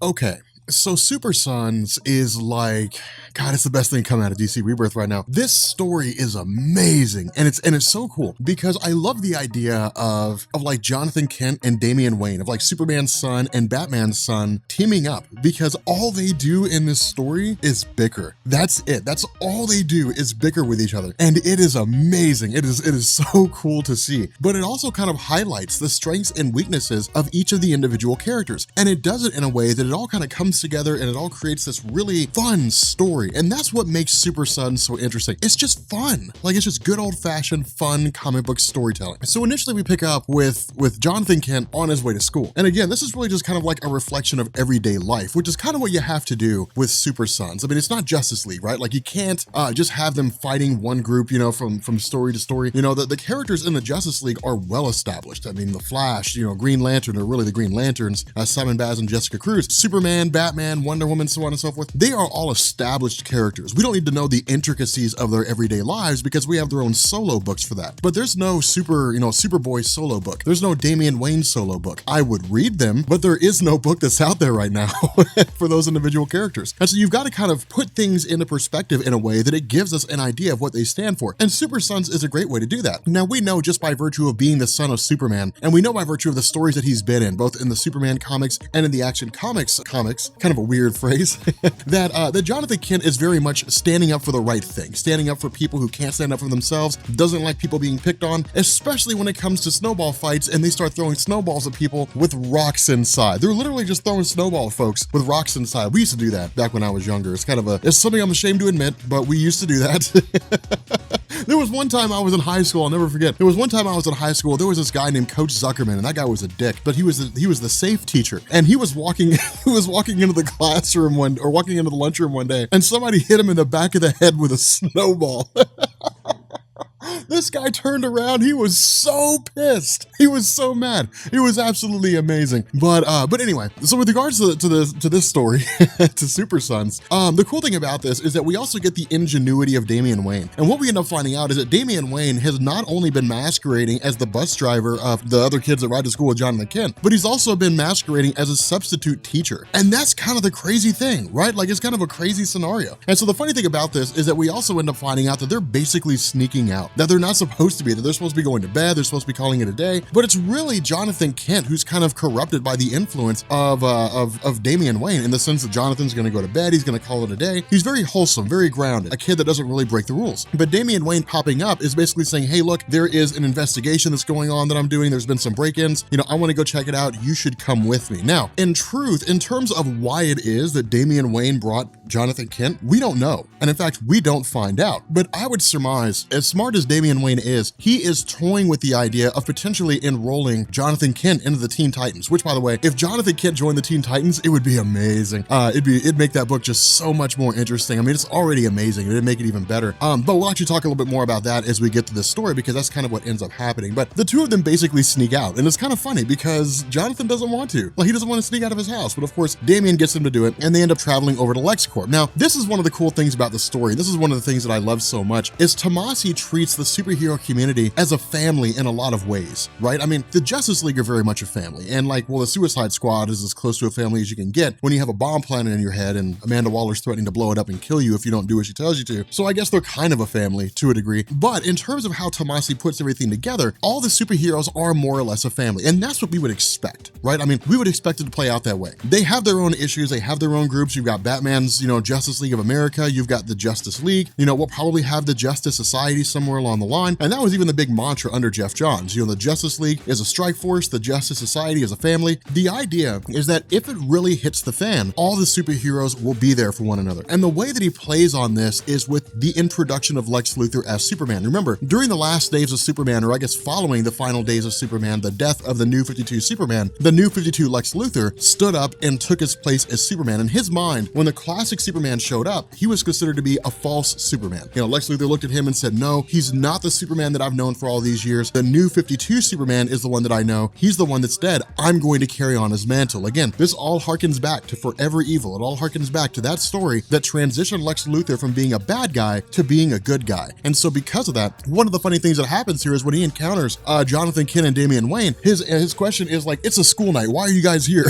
Okay, so Super Sons is like, God, it's the best thing coming out of DC Rebirth right now. This story is amazing, and it's so cool because I love the idea of like Jonathan Kent and Damian Wayne, of like Superman's son and Batman's son teaming up, because all they do in this story is bicker. That's it. That's all they do is bicker with each other, and it is amazing. It is so cool to see. But it also kind of highlights the strengths and weaknesses of each of the individual characters, and it does it in a way that it all kind of comes together and it all creates this really fun story. And that's what makes Super Sons so interesting. It's just fun. Like, it's just good old-fashioned fun comic book storytelling. So initially we pick up with Jonathan Kent on his way to school. And again, this is really just kind of like a reflection of everyday life, which is kind of what you have to do with Super Sons. I mean, it's not Justice League, right? Like, you can't just have them fighting one group, you know, from story to story. You know, the characters in the Justice League are well established. I mean, the Flash, you know, Green Lantern, or really the Green Lanterns, Simon Baz and Jessica Cruz, Superman, Batman, Wonder Woman, so on and so forth. They are all established characters. We don't need to know the intricacies of their everyday lives because we have their own solo books for that. But there's no Superboy solo book. There's no Damian Wayne solo book. I would read them, but there is no book that's out there right now for those individual characters. And so you've got to kind of put things into perspective in a way that it gives us an idea of what they stand for. And Super Sons is a great way to do that. Now, we know just by virtue of being the son of Superman, and we know by virtue of the stories that he's been in, both in the Superman comics and in the Action Comics, kind of a weird phrase, that Jonathan Kent is very much standing up for the right thing, standing up for people who can't stand up for themselves, doesn't like people being picked on, especially when it comes to snowball fights and they start throwing snowballs at people with rocks inside. They're literally just throwing snowball folks with rocks inside. We used to do that back when I was younger. It's something I'm ashamed to admit, but we used to do that. There was one time I was in high school, I'll never forget. There was this guy named Coach Zuckerman, and that guy was a dick, but he was the safe teacher, and he was walking into the classroom walking into the lunchroom one day, and somebody hit him in the back of the head with a snowball. This guy turned around. He was so pissed. He was so mad. It was absolutely amazing. But anyway, so with regards to this story, to Super Sons, the cool thing about this is that we also get the ingenuity of Damian Wayne. And what we end up finding out is that Damian Wayne has not only been masquerading as the bus driver of the other kids that ride to school with Jonathan Kent, but he's also been masquerading as a substitute teacher. And that's kind of the crazy thing, right? Like, it's kind of a crazy scenario. And so the funny thing about this is that we also end up finding out that they're basically sneaking out, that they're not supposed to be, that they're supposed to be going to bed, they're supposed to be calling it a day, but it's really Jonathan Kent who's kind of corrupted by the influence of Damian Wayne, in the sense that Jonathan's gonna go to bed, he's gonna call it a day. He's very wholesome, very grounded, a kid that doesn't really break the rules. But Damian Wayne popping up is basically saying, hey, look, there is an investigation that's going on that I'm doing, there's been some break-ins, you know, I wanna go check it out, you should come with me. Now, in truth, in terms of why it is that Damian Wayne brought Jonathan Kent, we don't know. And in fact, we don't find out. But I would surmise, as smart as Damian Wayne is, he is toying with the idea of potentially enrolling Jonathan Kent into the Teen Titans, which, by the way, if Jonathan Kent joined the Teen Titans, it would be amazing. It'd make that book just so much more interesting. I mean, it's already amazing. It'd make it even better. But we'll actually talk a little bit more about that as we get to this story, because that's kind of what ends up happening. But the two of them basically sneak out, and it's kind of funny because Jonathan doesn't want to. Like, he doesn't want to sneak out of his house, but of course, Damian gets him to do it, and they end up traveling over to Lex Corp. Now, this is one of the cool things about the story. This is one of the things that I love so much, is Tomasi treats the superhero community as a family in a lot of ways, right? I mean, the Justice League are very much a family, and like, well, the Suicide Squad is as close to a family as you can get when you have a bomb planted in your head and Amanda Waller's threatening to blow it up and kill you if you don't do what she tells you to. So I guess they're kind of a family to a degree. But in terms of how Tomasi puts everything together, all the superheroes are more or less a family, and that's what we would expect, right? I mean, we would expect it to play out that way. They have their own issues, they have their own groups. You've got Batman's, Justice League of America, you've got the Justice League, we'll probably have the Justice Society somewhere along the line, and that was even the big mantra under Jeff Johns. The Justice League is a strike force, the Justice Society is a family. The idea is that if it really hits the fan, all the superheroes will be there for one another. And the way that he plays on this is with the introduction of Lex Luthor as Superman. Remember, during the last days of Superman, or I guess following the final days of Superman, the death of the New 52 Superman, the New 52 Lex Luthor stood up and took his place as Superman. In his mind, when the classic classic Superman showed up, he was considered to be a false Superman. You know, Lex Luthor looked at him and said, no, he's not the Superman that I've known for all these years. The new 52 Superman is the one that I know. He's the one that's dead. I'm going to carry on his mantle. Again, this all harkens back to Forever Evil. It all harkens back to that story that transitioned Lex Luthor from being a bad guy to being a good guy. And so because of that, one of the funny things that happens here is when he encounters Jonathan Kent and Damian Wayne, his question is like, it's a school night. Why are you guys here?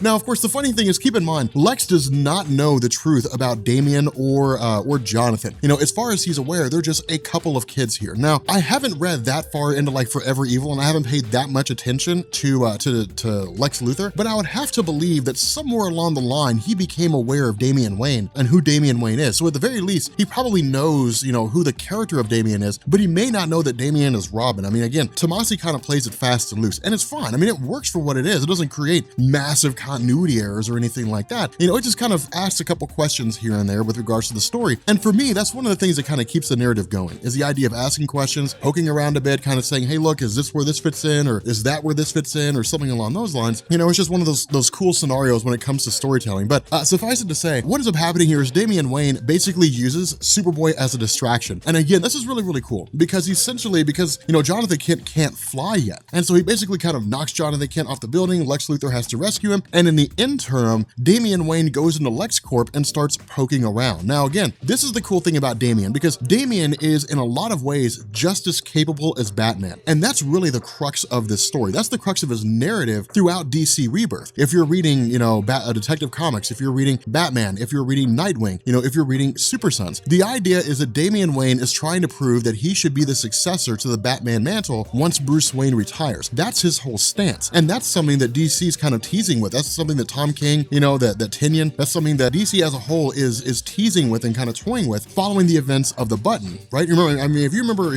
Now, of course, the funny thing is, keep in mind, Lex does not know the truth about Damian or Jonathan. You know, as far as he's aware, they're just a couple of kids here. Now, I haven't read that far into like Forever Evil, and I haven't paid that much attention to Lex Luthor, but I would have to believe that somewhere along the line, he became aware of Damian Wayne and who Damian Wayne is. So at the very least, he probably knows, you know, who the character of Damian is, but he may not know that Damian is Robin. I mean, again, Tomasi kind of plays it fast and loose, and it's fine. I mean, it works for what it is. It doesn't create massive continuity errors or anything like that. You know, it just kind of asks a couple questions here and there with regards to the story. And for me, that's one of the things that kind of keeps the narrative going, is the idea of asking questions, poking around a bit, kind of saying, hey, look, is this where this fits in? Or is that where this fits in? Or something along those lines. You know, it's just one of those cool scenarios when it comes to storytelling. But suffice it to say, what ends up happening here is Damian Wayne basically uses Superboy as a distraction. And again, this is really, really cool because you know, Jonathan Kent can't fly yet. And so he basically kind of knocks Jonathan Kent off the building. Lex Luthor has to rescue him. And in the interim, Damian Wayne goes into Lex Corp and starts poking around. Now, again, this is the cool thing about Damian, because Damian is in a lot of ways just as capable as Batman. And that's really the crux of this story. That's the crux of his narrative throughout DC Rebirth. If you're reading, you know, Detective Comics, if you're reading Batman, if you're reading Nightwing, you know, if you're reading Super Sons, the idea is that Damian Wayne is trying to prove that he should be the successor to the Batman mantle once Bruce Wayne retires. That's his whole stance. And that's something that DC is kind of teasing with. That's something that Tom King, you know, that Tinian, that's something that DC as a whole is teasing with and kind of toying with following the events of The Button, right? Remember, I mean, if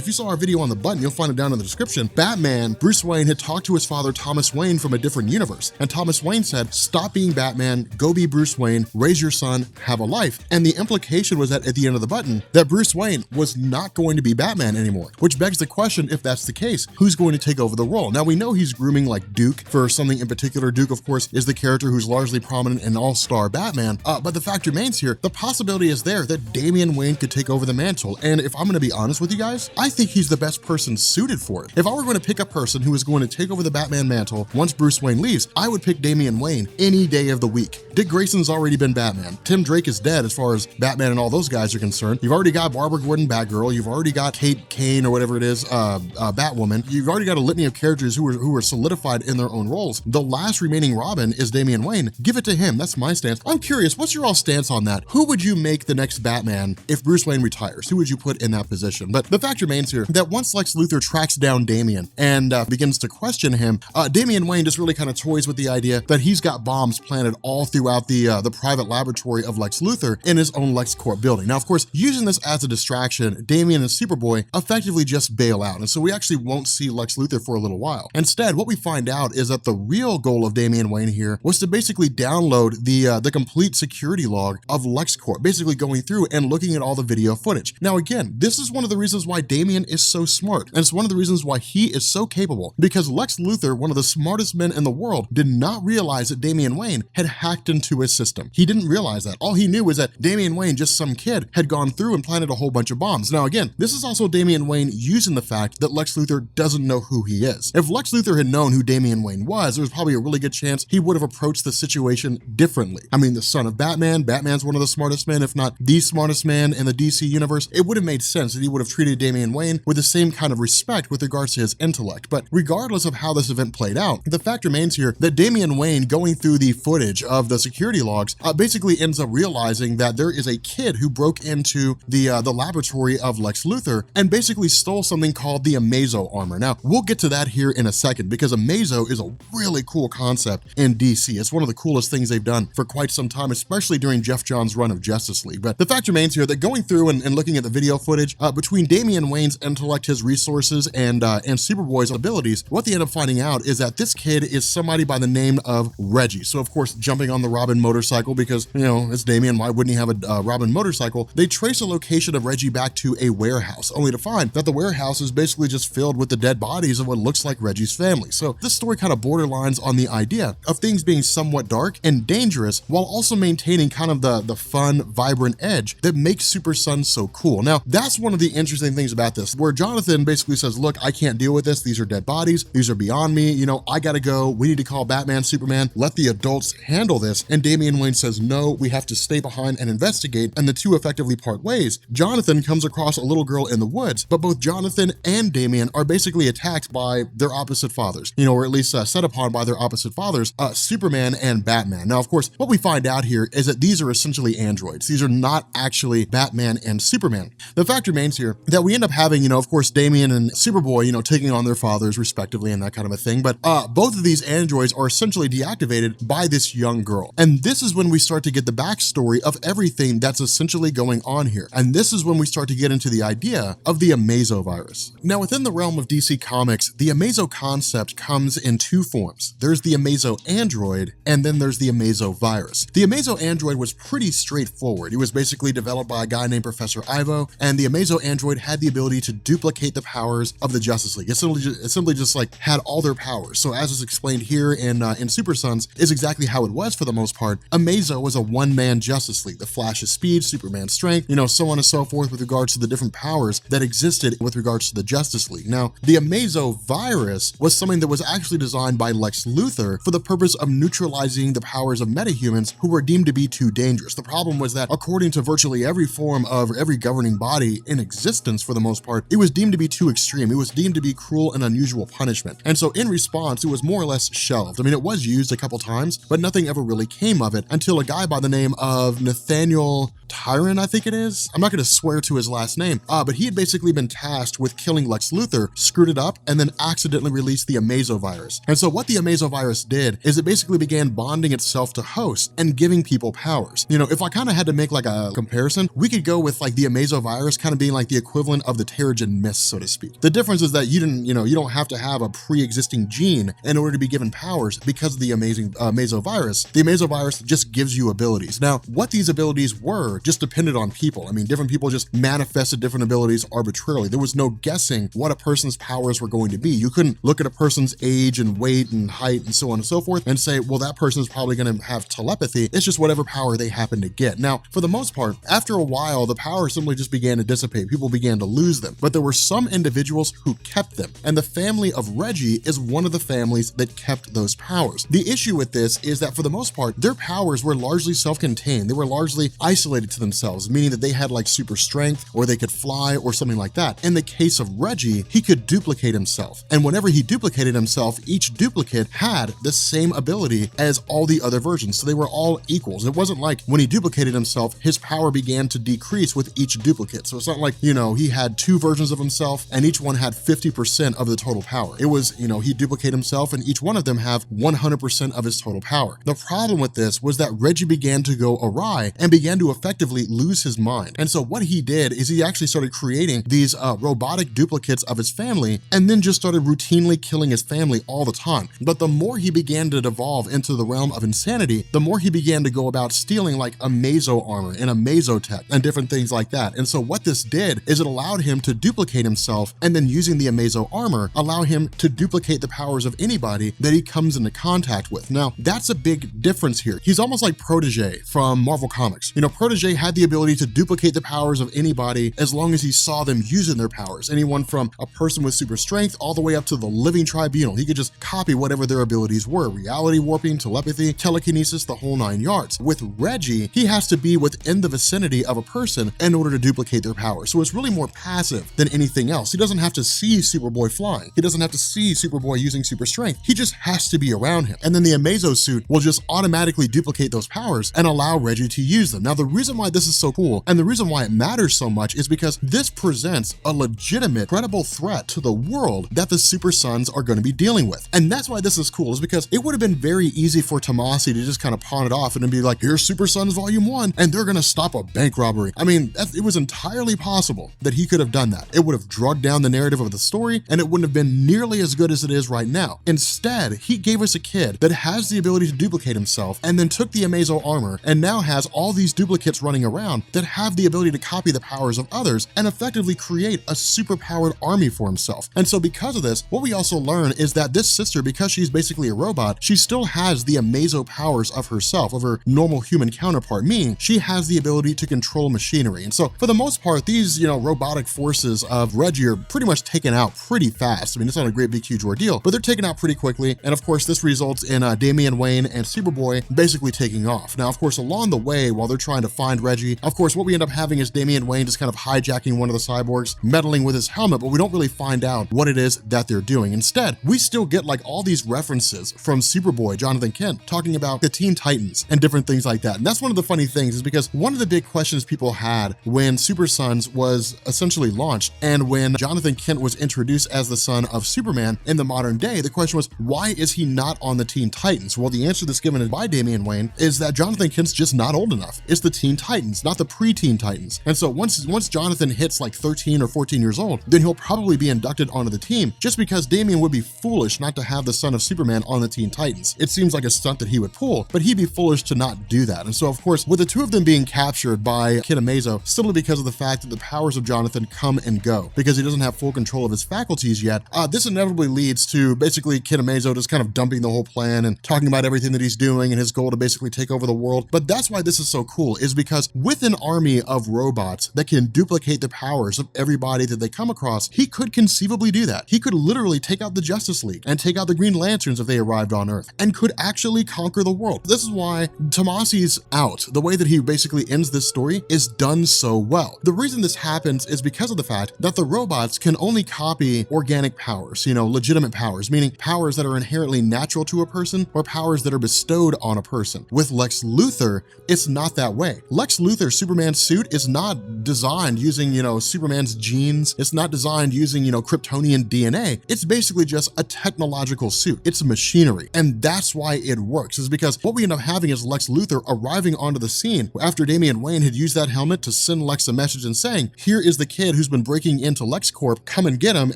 you saw our video on The Button, you'll find it down in the description. Batman, Bruce Wayne had talked to his father, Thomas Wayne, from a different universe. And Thomas Wayne said, stop being Batman, go be Bruce Wayne, raise your son, have a life. And the implication was that at the end of The Button, that Bruce Wayne was not going to be Batman anymore, which begs the question, if that's the case, who's going to take over the role? Now, we know he's grooming like Duke for something in particular. Duke, of course, is the character who's largely prominent in all-star Batman. But the fact remains here, the possibility is there that Damian Wayne could take over the mantle. And if I'm going to be honest with you guys, I think he's the best person suited for it. If I were going to pick a person who is going to take over the Batman mantle once Bruce Wayne leaves, I would pick Damian Wayne any day of the week. Dick Grayson's already been Batman. Tim Drake is dead as far as Batman and all those guys are concerned. You've already got Barbara Gordon, Batgirl. You've already got Kate Kane or whatever it is, Batwoman. You've already got a litany of characters who are solidified in their own roles. The last remaining Robin is Damian Wayne. Give it to him. That's my stance. I'm curious, what's your all stance on that? Who would you make the next Batman if Bruce Wayne retires? Who would you put in that position? But the fact remains here that once Lex Luthor tracks down Damian and begins to question him, Damian Wayne just really kind of toys with the idea that he's got bombs planted all throughout the private laboratory of Lex Luthor in his own Lex Corp building. Now, of course, using this as a distraction, Damian and Superboy effectively just bail out. And so we actually won't see Lex Luthor for a little while. Instead, what we find out is that the real goal of Damian Wayne here was to basically download the complete security log of Lex Corp, basically going through and looking at all the video footage. Now, again, this is one of the reasons why Damian is so smart. And it's one of the reasons why he is so capable, because Lex Luthor, one of the smartest men in the world, did not realize that Damian Wayne had hacked into his system. He didn't realize that. All he knew was that Damian Wayne, just some kid, had gone through and planted a whole bunch of bombs. Now, again, this is also Damian Wayne using the fact that Lex Luthor doesn't know who he is. If Lex Luthor had known who Damian Wayne was, there was probably a really good chance he would have approached the situation differently. I mean, the son of Batman, Batman's one of the smartest men, if not the smartest man in the DC universe. It would have made sense that he would have treated Damian Wayne with the same kind of respect with regards to his intellect. But regardless of how this event played out, the fact remains here that Damian Wayne, going through the footage of the security logs, basically ends up realizing that there is a kid who broke into the laboratory of Lex Luthor and basically stole something called the Amazo armor. Now, we'll get to that here in a second, because Amazo is a really cool concept in DC. It's one of the coolest things they've done for quite some time, especially during Jeff Johns' run of Justice League. But the fact remains here that going through and looking at the video footage, between Damian Wayne's intellect, his resources, and Superboy's abilities, what they end up finding out is that this kid is somebody by the name of Reggie. So, of course, jumping on the Robin motorcycle, because, you know, it's Damian, why wouldn't he have a Robin motorcycle? They trace a location of Reggie back to a warehouse, only to find that the warehouse is basically just filled with the dead bodies of what looks like Reggie's family. So this story kind of borderlines on the idea of things being somewhat dark and dangerous, while also maintaining kind of the fun, vibrant edge that makes Super Sons so cool. Now, that's one of the interesting things about this, where Jonathan basically says, look, I can't deal with this. These are dead bodies. These are beyond me. You know, I gotta go. We need to call Batman, Superman, let the adults handle this. And Damian Wayne says, no, we have to stay behind and investigate. And the two effectively part ways. Jonathan comes across a little girl in the woods, but both Jonathan and Damian are basically attacked by their opposite fathers, you know, or at least set upon by their opposite fathers, Superman and Batman. Now, of course, what we find out here is that these are essentially androids. These are not actually Batman and Superman. The fact remains here that we end up having, you know, of course, Damian and Superboy, you know, taking on their fathers respectively and that kind of a thing. But both of these androids are essentially deactivated by this young girl. And this is when we start to get the backstory of everything that's essentially going on here. And this is when we start to get into the idea of the Amazo virus. Now, within the realm of DC Comics, the Amazo concept comes in two forms. There's the Amazo android, and then there's the Amazo virus. The Amazo android was pretty straightforward. It was basically developed by a guy named Professor Ivo, and the Amazo android had the ability to duplicate the powers of the Justice League. It simply just like had all their powers. So as is explained here in Super Sons, is exactly how it was for the most part. Amazo was a one-man Justice League. The Flash's speed, Superman's strength, you know, so on and so forth with regards to the different powers that existed with regards to the Justice League. Now, the Amazo virus was something that was actually designed by Lex Luthor for the purpose of neutralizing the powers of metahumans who were deemed to be too dangerous. The problem was that according to virtually every form of every governing body in existence for the most part, it was deemed to be too extreme. It was deemed to be cruel and unusual punishment. And so in response, it was more or less shelved. I mean, it was used a couple times, but nothing ever really came of it until a guy by the name of Nathaniel Tyron, I think it is. I'm not going to swear to his last name, but he had basically been tasked with killing Lex Luthor, screwed it up, and then accidentally released the Amazo virus. And so what the Amazo virus did is it basically began bonding itself to hosts and giving people powers. You know, if I kind of had to make like a comparison, we could go with like the Amazo virus kind of being like the equivalent of the Terrigen Mist, so to speak. The difference is that you don't have to have a pre-existing gene in order to be given powers because of the Amazo virus. The Amazo virus just gives you abilities. Now, what these abilities were just depended on people. I mean, different people just manifested different abilities arbitrarily. There was no guessing what a person's powers were going to be. You couldn't look at a person's age and weight and height and so on and so forth and say, well, that person's probably going to have telepathy. It's just whatever power they happen to get. Now, for the most part, after a while, the power simply just began to dissipate. People began to lose them, but there were some individuals who kept them. And the family of Reggie is one of the families that kept those powers. The issue with this is that for the most part, their powers were largely self-contained. They were largely isolated to themselves, meaning that they had like super strength or they could fly or something like that. In the case of Reggie, he could duplicate himself. And whenever he duplicated himself, each duplicate had the same ability as all the other versions. So they were all equals. It wasn't like when he duplicated himself, his power began to decrease with each duplicate. So it's not like, you know, he had two versions of himself and each one had 50% of the total power. It was, you know, he duplicated himself and each one of them have 100% of his total power. The problem with this was that Reggie began to go awry and began to effectively lose his mind. And so what he did is he actually started creating these robotic duplicates of his family and then just started routinely killing his family all the time. But the more he began to devolve into the realm of insanity, the more he began to go about stealing like Amazo armor and Amazo tech and different things like that. And so what this did is it allowed him to duplicate himself and then using the Amazo armor, allow him to duplicate the powers of anybody that he comes into contact with. Now, that's a big difference here. He's almost like Protege from Marvel Comics. You know, Protege had the ability to duplicate the powers of anybody as long as he saw them using their powers. Anyone from a person with super strength all the way up to the living tribunal. He could just copy whatever their abilities were. Reality warping, telepathy, telekinesis, the whole nine yards. With Reggie, he has to be within the vicinity of a person in order to duplicate their powers. So it's really more passive than anything else. He doesn't have to see Superboy flying. He doesn't have to see Superboy using super strength. He just has to be around him. And then the Amazo suit will just automatically duplicate those powers and allow Reggie to use them. Now, the reason why this is so cool and the reason why it matters so much is because this presents a legitimate, credible threat to the world that the Super Sons are going to be dealing with. And that's why this is cool, is because it would have been very easy for Tomasi to just kind of pawn it off and then be like, here's Super Sons Volume 1, and they're going to stop a bank robbery. I mean, it was entirely possible that he could have done that. It would have drugged down the narrative of the story, and it wouldn't have been nearly as good as it is right now. Instead, he gave us a kid that has the ability to duplicate himself and then took the Amazo armor and now has all these duplicates robots running around that have the ability to copy the powers of others and effectively create a superpowered army for himself. And so because of this, what we also learn is that this sister, because she's basically a robot, she still has the Amazo powers of herself, of her normal human counterpart, meaning she has the ability to control machinery. And so for the most part, these, robotic forces of Reggie are pretty much taken out pretty fast. I mean, it's not a great big huge ordeal, but they're taken out pretty quickly. And of course, this results in Damian Wayne and Superboy basically taking off. Now, of course, along the way, while they're trying to find Reggie, of course, what we end up having is Damian Wayne just kind of hijacking one of the cyborgs, meddling with his helmet, but we don't really find out what it is that they're doing. Instead, we still get like all these references from Superboy, Jonathan Kent, talking about the Teen Titans and different things like that. And that's one of the funny things, is because one of the big questions people had when Super Sons was essentially launched and when Jonathan Kent was introduced as the son of Superman in the modern day, the question was, why is he not on the Teen Titans? Well, the answer that's given by Damian Wayne is that Jonathan Kent's just not old enough. It's the Teen Titans, not the pre-Teen Titans. And so once Jonathan hits like 13 or 14 years old, then he'll probably be inducted onto the team, just because Damian would be foolish not to have the son of Superman on the Teen Titans. It seems like a stunt that he would pull, but he'd be foolish to not do that. And so of course, with the two of them being captured by Kid Amazo, simply because of the fact that the powers of Jonathan come and go, because he doesn't have full control of his faculties yet, this inevitably leads to basically Kid Amazo just kind of dumping the whole plan and talking about everything that he's doing and his goal to basically take over the world. But that's why this is so cool, is because with an army of robots that can duplicate the powers of everybody that they come across, he could conceivably do that. He could literally take out the Justice League and take out the Green Lanterns if they arrived on Earth, and could actually conquer the world. This is why Tomasi's out, the way that he basically ends this story, is done so well. The reason this happens is because of the fact that the robots can only copy organic powers, legitimate powers, meaning powers that are inherently natural to a person or powers that are bestowed on a person. With Lex Luthor, it's not that way. Lex Luthor, Superman's suit, is not designed using, Superman's genes. It's not designed using, Kryptonian DNA. It's basically just a technological suit. It's machinery. And that's why it works, is because what we end up having is Lex Luthor arriving onto the scene after Damian Wayne had used that helmet to send Lex a message and saying, here is the kid who's been breaking into Lex Corp, come and get him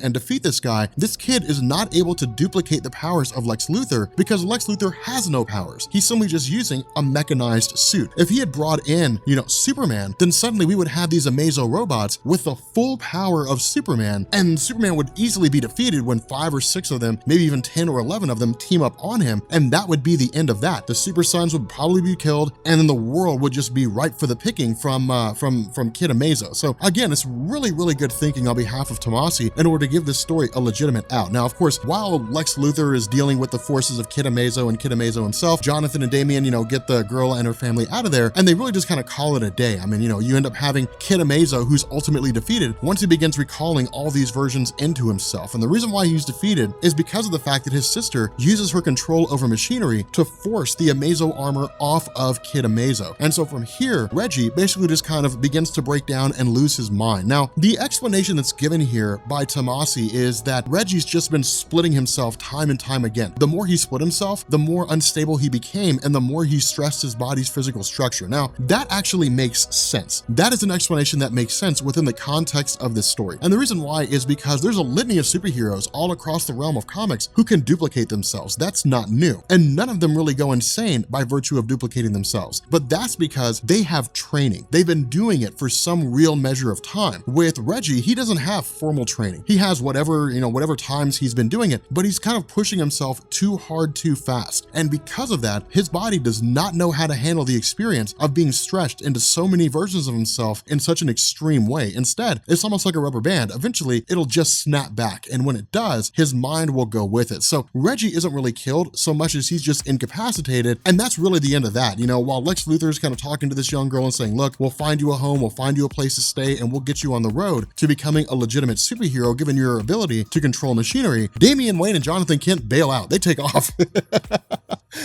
and defeat this guy. This kid is not able to duplicate the powers of Lex Luthor because Lex Luthor has no powers. He's simply just using a mechanized suit. If he had brought in, Superman, then suddenly we would have these Amazo robots with the full power of Superman, and Superman would easily be defeated when 5 or 6 of them, maybe even 10 or 11 of them team up on him, and that would be the end of that. The Super Sons would probably be killed, and then the world would just be ripe for the picking from Kid Amazo. So again, it's really, really good thinking on behalf of Tomasi in order to give this story a legitimate out. Now, of course, while Lex Luthor is dealing with the forces of Kid Amazo and Kid Amazo himself, Jonathan and Damian, get the girl and her family out of there, and they really just kind of call it a day. I mean, you end up having Kid Amazo, who's ultimately defeated once he begins recalling all these versions into himself. And the reason why he's defeated is because of the fact that his sister uses her control over machinery to force the Amazo armor off of Kid Amazo. And so from here, Reggie basically just kind of begins to break down and lose his mind. Now, the explanation that's given here by Tomasi is that Reggie's just been splitting himself time and time again. The more he split himself, the more unstable he became, and the more he stressed his body's physical structure. Now, that actually makes sense. That is an explanation that makes sense within the context of this story. And the reason why is because there's a litany of superheroes all across the realm of comics who can duplicate themselves. That's not new. And none of them really go insane by virtue of duplicating themselves. But that's because they have training. They've been doing it for some real measure of time. With Reggie, he doesn't have formal training. He has whatever times he's been doing it, but he's kind of pushing himself too hard, too fast. And because of that, his body does not know how to handle the experience of being stretched into so many versions of himself in such an extreme way. Instead, it's almost like a rubber band. Eventually, it'll just snap back. And when it does, his mind will go with it. So Reggie isn't really killed so much as he's just incapacitated. And that's really the end of that. While Lex Luthor's kind of talking to this young girl and saying, look, we'll find you a home, we'll find you a place to stay, and we'll get you on the road to becoming a legitimate superhero given your ability to control machinery, Damian Wayne and Jonathan Kent bail out. They take off.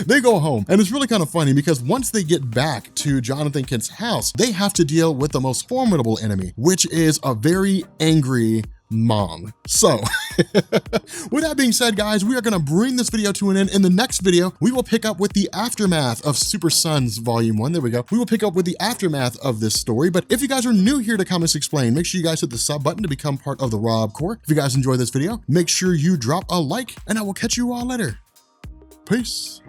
They go home. And it's really kind of funny because once they get back to Jonathan Kent's house, they have to deal with the most formidable enemy, which is a very angry mom. So with that being said, guys, we are going to bring this video to an end. In the next video, we will pick up with the aftermath of Super Sons Volume 1. There we go. We will pick up with the aftermath of this story. But if you guys are new here to Comics Explained, make sure you guys hit the sub button to become part of the Rob Corps. If you guys enjoyed this video, make sure you drop a like, and I will catch you all later. Peace.